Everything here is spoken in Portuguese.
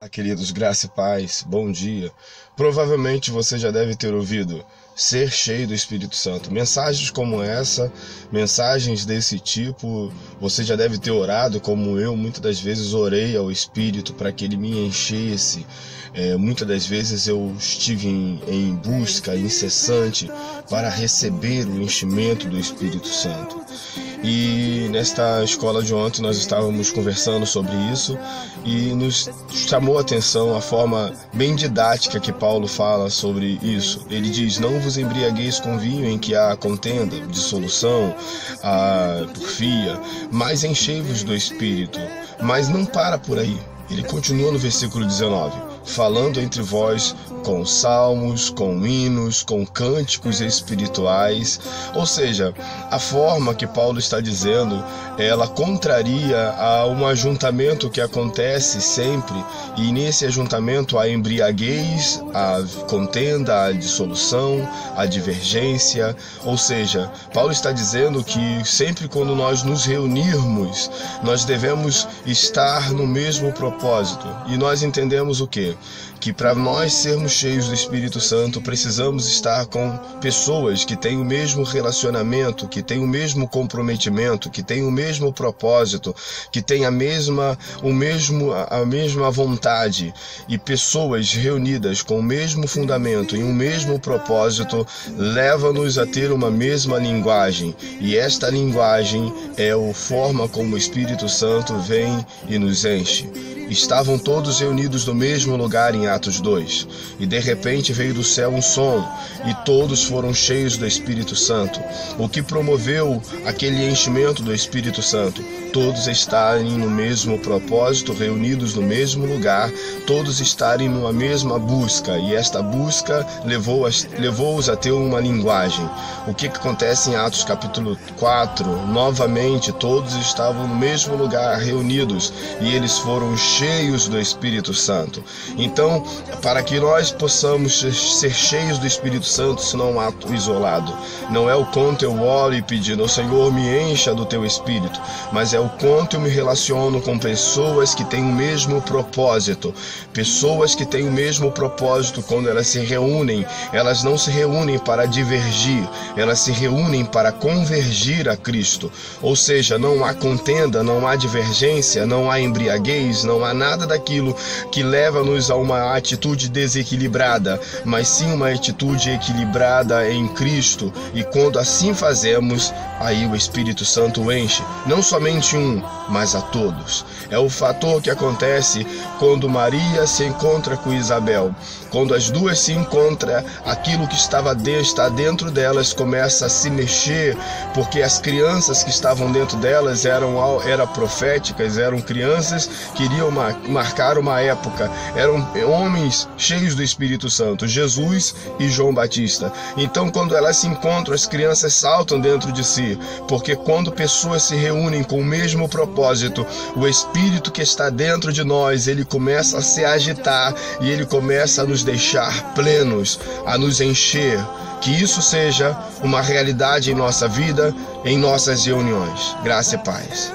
Queridos, graça e paz, bom dia. Provavelmente você já deve ter ouvido ser cheio do Espírito Santo. Mensagens como essa, mensagens desse tipo, você já deve ter orado como eu muitas das vezes orei ao Espírito para que ele me enchesse. Muitas das vezes eu estive em busca incessante para receber o enchimento do Espírito Santo. E nesta escola de ontem nós estávamos conversando sobre isso e nos chamou a atenção a forma bem didática que Paulo fala sobre isso. Ele diz: não vos embriagueis com vinho em que há contenda, dissolução, a porfia, mas enchei-vos do Espírito. Mas não para por aí. Ele continua no versículo 19, falando entre vós com salmos, com hinos, com cânticos espirituais. Ou seja, a forma que Paulo está dizendo, ela contraria a um ajuntamento que acontece sempre, e nesse ajuntamento há embriaguez, a contenda, a dissolução, a divergência. Ou seja, Paulo está dizendo que sempre quando nós nos reunirmos, nós devemos estar no mesmo propósito. E nós entendemos o quê? Que para nós sermos cheios do Espírito Santo, precisamos estar com pessoas que têm o mesmo relacionamento, que têm o mesmo comprometimento, que têm o mesmo propósito, que têm a mesma vontade. E pessoas reunidas com o mesmo fundamento e um mesmo propósito leva-nos a ter uma mesma linguagem. E esta linguagem é a forma como o Espírito Santo vem e nos enche. Estavam todos reunidos no mesmo lugar em Atos 2, e de repente veio do céu um som, e todos foram cheios do Espírito Santo. O que promoveu aquele enchimento do Espírito Santo? Todos estarem no mesmo propósito, reunidos no mesmo lugar, todos estarem numa mesma busca, e esta busca levou-os a ter uma linguagem. O que acontece em Atos capítulo 4? Novamente, todos estavam no mesmo lugar, reunidos, e eles foram cheios do Espírito Santo. Então, para que nós possamos ser cheios do Espírito Santo, isso não é um ato isolado. Não é o quanto eu oro e pedindo: Senhor, me encha do teu Espírito, mas é o quanto eu me relaciono com pessoas que têm o mesmo propósito. Pessoas que têm o mesmo propósito, quando elas se reúnem, elas não se reúnem para divergir, elas se reúnem para convergir a Cristo. Ou seja, não há contenda, não há divergência, não há embriaguez, não há nada daquilo que leva-nos a uma atitude desequilibrada, mas sim uma atitude equilibrada em Cristo. E quando assim fazemos, aí o Espírito Santo enche, não somente um, mas a todos. É o fator que acontece quando Maria se encontra com Isabel. Quando as duas se encontram, aquilo que está dentro delas começa a se mexer, porque as crianças que estavam dentro delas eram proféticas, eram crianças que iriam marcar uma época, eram homens cheios do Espírito Santo, Jesus e João Batista. Então, quando elas se encontram, as crianças saltam dentro de si, porque quando pessoas se reúnem com o mesmo propósito, o Espírito que está dentro de nós, ele começa a se agitar e ele começa a nos deixar plenos, a nos encher. Que isso seja uma realidade em nossa vida, em nossas reuniões. Graça e paz.